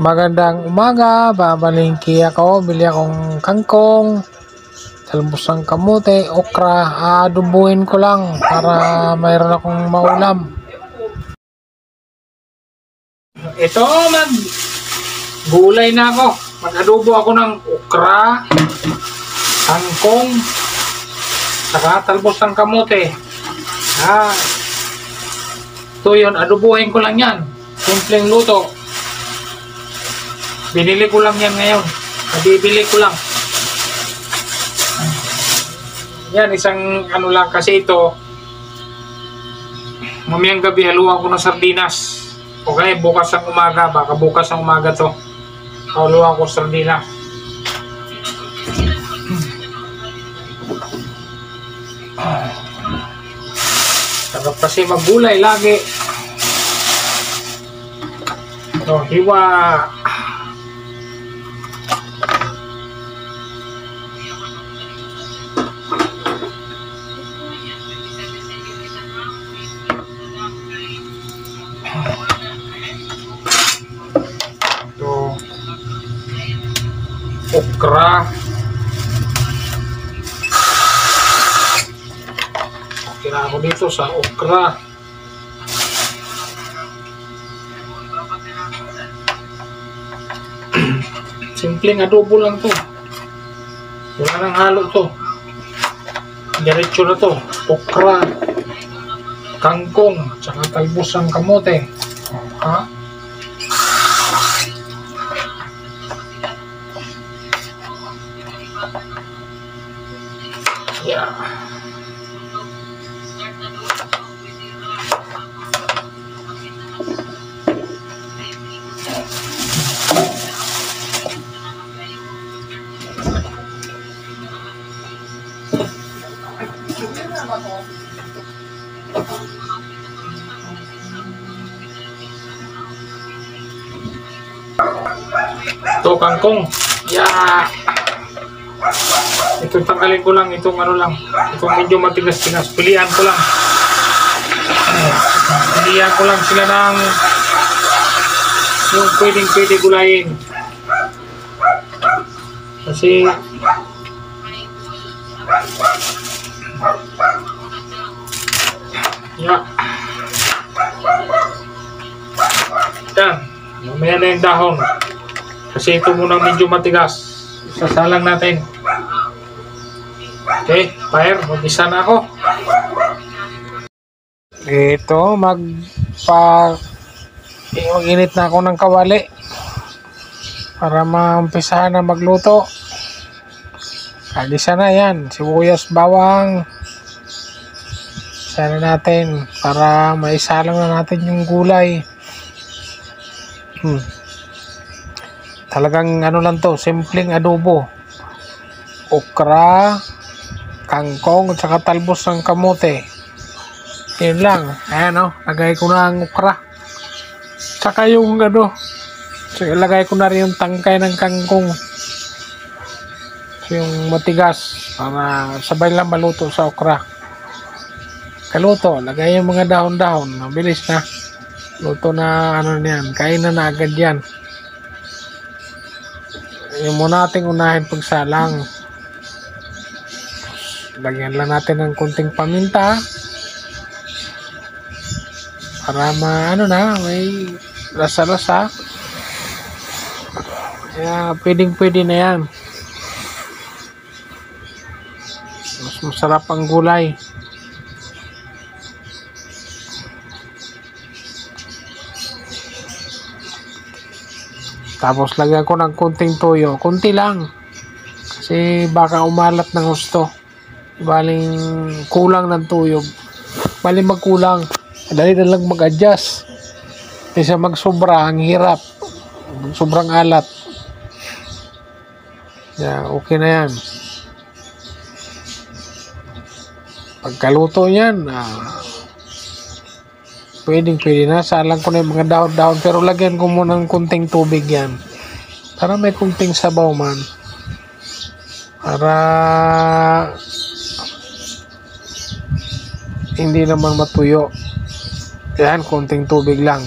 Magandang umaga, babalingki ako, bili akong kangkong, talbosang kamote, okra, adubuhin ko lang para mayroon akong maulam. Ito, gulay na ako, mag-adobo ako ng okra, kangkong, saka talbosang kamote. Ito yun, adubuhin ko lang yan, simpleng luto. Binili ko lang yan ngayon. Nabibili ko lang. Yan, isang ano lang kasi ito. Mamayang gabi haluan ko ng sardinas. Okay, bukas ang umaga. Baka bukas ang umaga to. Haluan ko sardinas. Sarap kasi maggulay lagi. So, hiwa. Okra. Okay na ako dito sa okra. Simpleng adobo lang to. Wala nang halo to. Diretso na to. Okra, kangkong, tsaka talbosang kamote. Ha? Yeah. Ito kangkong. Yeah. Ito tanggalin ko lang, itong ano lang, itong medyo matigas-tigas, pilihan ko lang sila ng yung pwede gulayin kasi yan, mamaya na yung dahon kasi ito muna medyo matigas, sasalang natin. Okay, fire, mag-isa na ako. Ito, mag-init na ako ng kawali para maumpisahan na magluto. Kagisa na yan, sibuyas, bawang. Sana natin para maisalang na natin yung gulay. Talagang ano lang to, simpleng adobo. Okra, kangkong at saka talbos ng kamote. Yun lang. Ayan o, lagay ko na ang okra. Saka yung ano, lagay ko na rin yung tangkay ng kangkong. So, yung matigas para sabay lang maluto sa okra. Kaluto, lagay yung mga dahon-dahon. Mabilis na. Luto na ano niyan. Kain na agad yan. Yung muna natin unahin pagsalang. Lagyan lang natin ng kunting paminta para may lasa-lasa. Kaya pwede na yan. Mas masarap ang gulay. Tapos lagyan ko ng kunting toyo. Kunti lang. Kasi baka umalat ng gusto. Baling kulang ng tuyo. Baling magkulang. Dali na lang mag-adjust. Kaysa magsobra, ang hirap. Sobrang alat. Yeah, okay na yan. Pagkaluto yan, pwede na. Salang ko na yung mga dahon-dahon. Pero lagyan ko muna ng kunting tubig yan. Para may kunting sabaw man. Para hindi naman matuyo. Yan, konting tubig lang.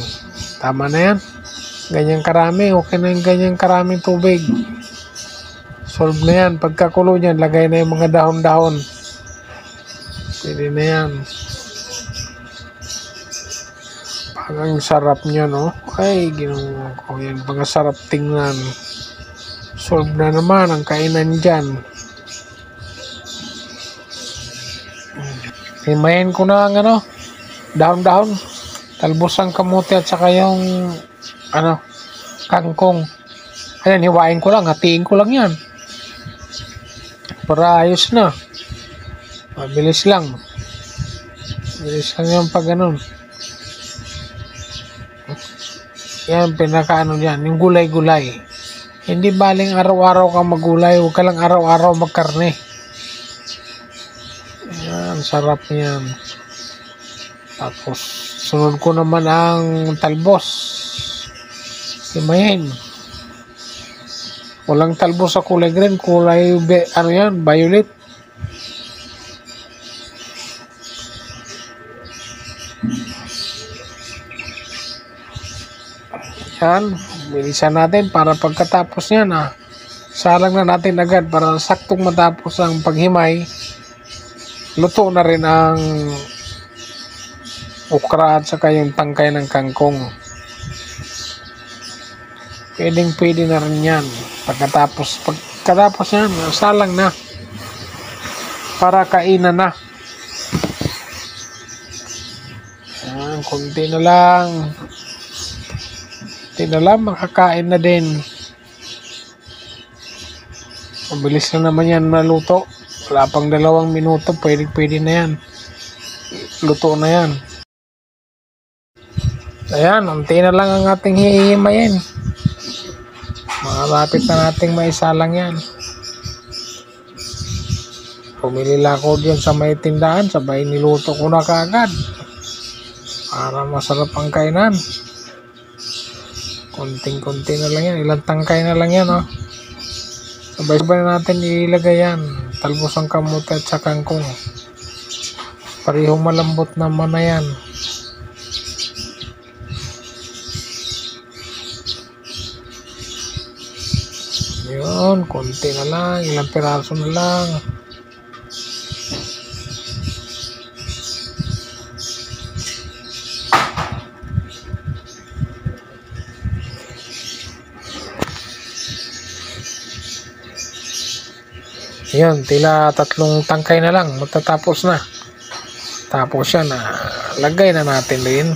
Tama na yan. Ganyan karami, okay na yung ganyan karaming tubig. Solve na yan. Pagkakulo niyan, lagay na yung mga dahon-dahon. Pwede na yan. Ang sarap niya, no? Ay, ginawa ko yan. Mga sarap tingnan. Solve na naman ang kainan dyan. Himayin ko na ang ano, dahon-dahon. Talbos ang kamote at saka yung ano, kangkong. Ayan, hiwain ko lang. Hatiin ko lang yan. Para ayos na. Mabilis lang. Mabilis lang yung pag ganun. Yan, pinakaano yan. Yung gulay-gulay. Hindi baling araw-araw ka magulay. Huwag ka lang araw-araw magkarne. Yan, sarap yan. Tapos, sunod ko naman ang talbos. Himayin. Walang talbos sa kulay green. Kulay, ano yan, violet. Yan, bilisan natin para pagkatapos yan salang na natin agad para saktong matapos ang paghimay. Luto na rin ang okra at saka yung tangkay ng kangkong. Pwede na rin yan. Pagkatapos yan, salang na para kainan na. Yan, konti na lang. Makakain na din. Mabilis na naman yan maluto. Wala pang 2 minuto, pwede na yan. Luto na yan. Ayan, unti na lang ang ating hihimayin. Malapit na nating maisalang yan. Pumili lang ako dyan sa may tindahan, sabay niluto ko na kaagad. Para masarap ang kainan. Konting-konti na lang yan. Ilang tangkay na lang yan, Sabay-sabay na natin ilagay yan. Talbos ang kamote at sa kangkong. Parehong malambot naman na yan. Yun, konti na lang. Ilang piraso na lang. Yan, tila 3 tangkay na lang, matatapos na. Tapos yan, lagay na natin din.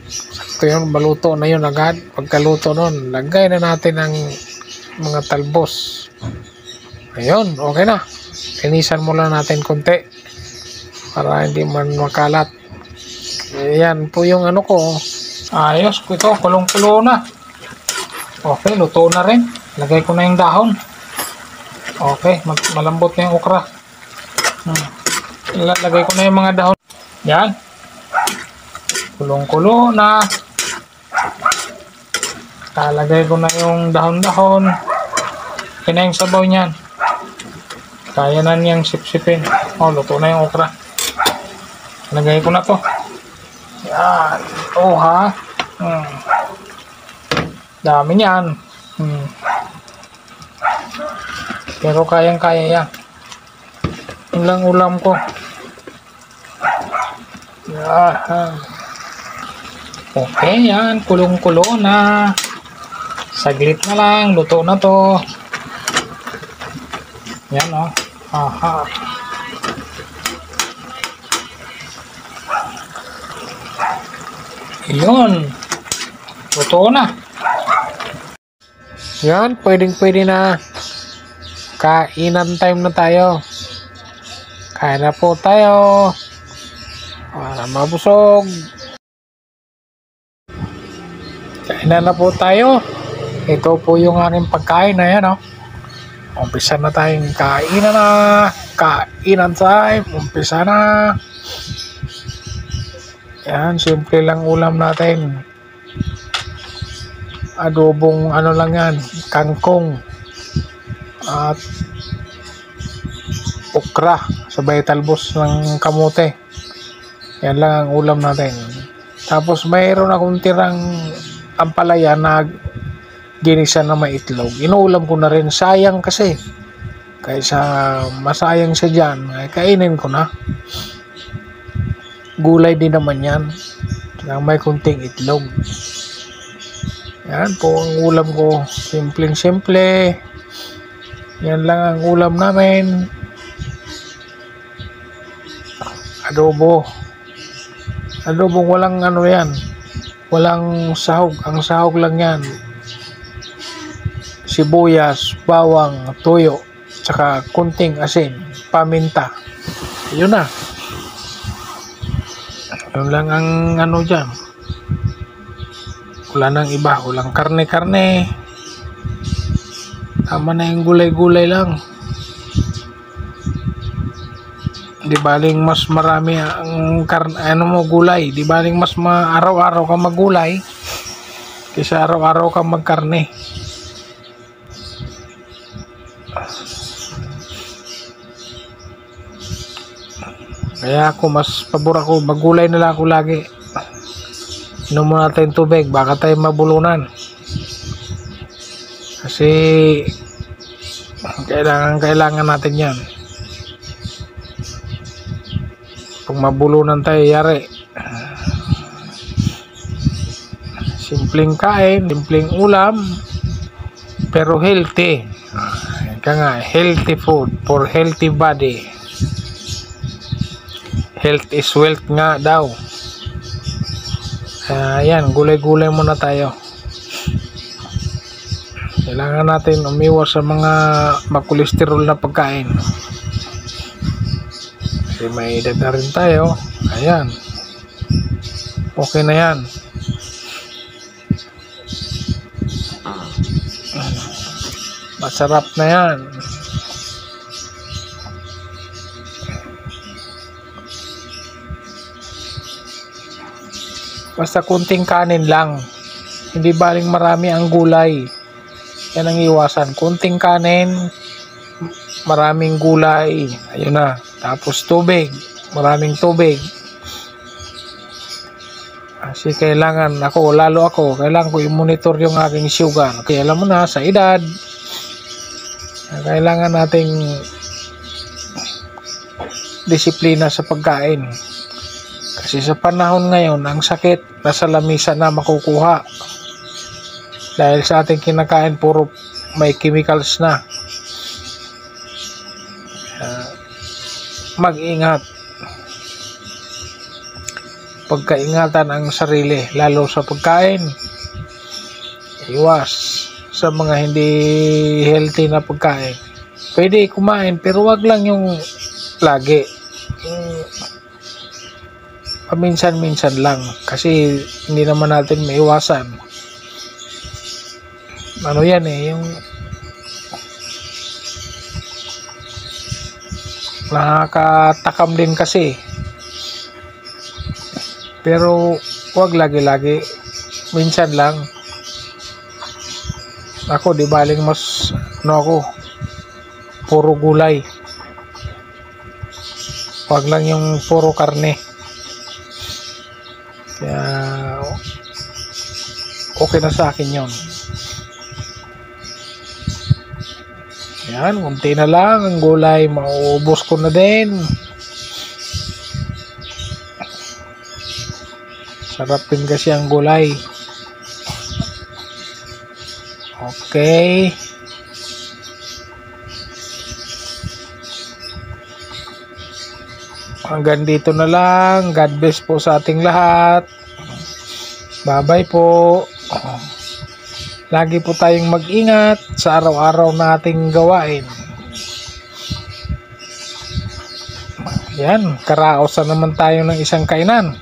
Sakto yun, maluto na yun agad. Pagkaluto nun, lagay na natin ang mga talbos. Ayun, okay na. Linisan mo lang natin konti para hindi man makalat. Ayan po yung ano ko. Ayos po ito, kulong-kulo na. Okay, luto na rin. Lagay ko na yung dahon. Okay, malambot na yung okra. Lagay ko na yung mga dahon. Yan. Kulong-kulo na. Lagay ko na yung dahon-dahon. Kaya na yung sabaw niyan. Kaya na niyang sip-sipin. Luto na yung okra. Lagay ko na to. Yan. Ito dami niyan. Pero kayang-kaya yan. Yun lang ulam ko. Yan. Okay, yan. Kulong-kulo na. Saglit na lang. Luto na to. Yan, Aha. Yun. Luto na. Yan. Pwede na. Kainan time na tayo. Kain na po tayo. Para mabusog. Kain na po tayo. Ito po yung aking pagkain na yan, Umpisa na tayong kainan na. Kainan time. Umpisa na. Yan, simple lang ulam natin. Adobong ano lang yan, kangkong. At okra sabay talbos ng kamote. Yan lang ang ulam natin. Tapos mayroon akong tirang ampalaya na ginisa na may itlog. Inuulam ko na rin. Sayang kasi. Kaysa masayang siya dyan, ay kainin ko na. Gulay din naman yan. Kaya may kunting itlog. Yan po ang ulam ko. Simpleng-simple. Yan lang ang ulam namin. Adobo. Adobo walang ano yan. Walang sahog. Ang sahog lang yan. Sibuyas, bawang, toyo, tsaka kunting asin, paminta. Yun na. Yun lang ang ano dyan. Wala nang iba. Walang karne-karne. Tama na yung gulay-gulay lang. Di baling mas marami ang gulay. Di baling mas araw-araw ka maggulay kaysa araw-araw ka magkarne. Kaya ako mas pabor ako maggulay na lang ako lagi. Inom muna natin tubig baka tayo mabulunan. Kasi kailangan natin yan. Pag mabulunan tayo, yari. Simpleng kain, simpleng ulam, pero healthy. Kaya nga, healthy food for healthy body. Health is wealth nga daw. Yan, gulay-gulay muna tayo. Kailangan natin umiwas sa mga makolesterol na pagkain. Kasi may edad na rin tayo. Ayan. Okay na yan. Masarap na yan. Basta kunting kanin lang. Hindi baling marami ang gulay. Yan ang iwasan. Kunting kanin, maraming gulay. Ayun na. Tapos tubig. Maraming tubig. Kasi kailangan lalo ako, kailangan ko i-monitor yung aking sugar. Kaya alam mo na, sa edad, kailangan nating disiplina sa pagkain. Kasi sa panahon ngayon, ang sakit nasa lamisa na makukuha. Dahil sa ating kinakain, puro may chemicals na. Mag-ingat. Pagkaingatan ang sarili, lalo sa pagkain. Iwas sa mga hindi healthy na pagkain. Pwede kumain, pero wag lang yung lagi. Paminsan-minsan lang. Kasi hindi naman natin maiwasan. Ano yan yung nakakatakam din kasi. Pero wag lagi-lagi. Minsan lang. Ako di baling mas ako puro gulay. Wag lang yung puro karne. Kaya okay na sa akin yun. Yan, unti na lang ang gulay, mauubos ko na din. Sarap din kasi ang gulay. Okay. Hanggang dito na lang. God bless po sa ating lahat. Bye-bye po. Lagi po tayong mag-ingat sa araw-araw nating gawain. Yan, karaosan naman tayo ng isang kainan.